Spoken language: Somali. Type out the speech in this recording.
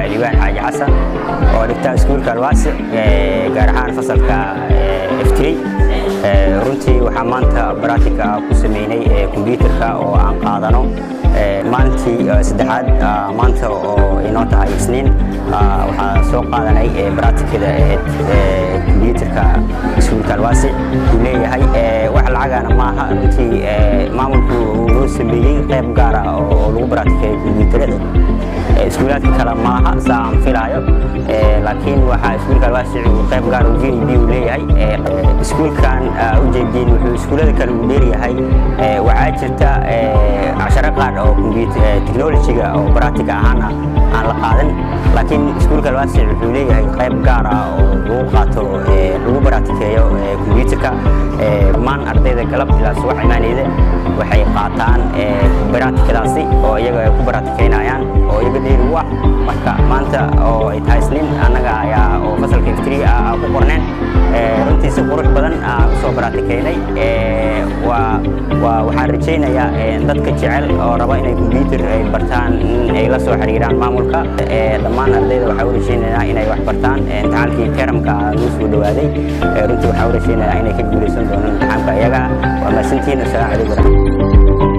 وليبان حاج حسن ودكتور سكول كالواسع جارحان فصل كافتري runtii waxaa maanta baraatika ku sameynay computerka oo aan qaadano maalintii saddexaad maanta oo inoo tahay isniin waxaa soo qaadanay baraatikada computerka iskuulka alwaasi uu leeyahay wax lacagana maaha runtii maamulku uu sameeyay qayb gaar ah oo lagu baraatikeeyo computerada iskuulaadka kale maaha saan filayo laakiin waxaa iskuulka alwaasi uu qayb gaar ah GNB uu leeyahay iskuulkan ujeedin wuxuu iskuulada kale u leeyahay waxaa jirta casharo qaar oo technology-ga oo baraatika ahaan aan la qaadan laakiin iskuulka alwaasi wuxuu leeyahay qayb gaar ah oo lagu qaato lagu baraatikeeyo computerka dhammaan ardayda galab ilaa subax imaanayda waxay qaataan baraatikadaasi oo iyaga ay ku baraatikeynayaan oo iyaga dheeri u ah marka maanta oo ay tahay isniin annaga ayaa oo fasalka F3 ku qorneen runtii si qurux badan soo baraatikeynay waxaan rajaynayaa dadka jecel oo raba inay computer ay bartaan ay la soo xiriiraan maamulka dhammaan ardayda waxaan u rajaynayaa inay wax bartaan imtixaankii termka loo soo dhawaaday runtii waxaan u rajaynayaa inay ka guuleysan doonaan imtixaanka iyaga waa mahadsantihiin. Assalaamu calaykum.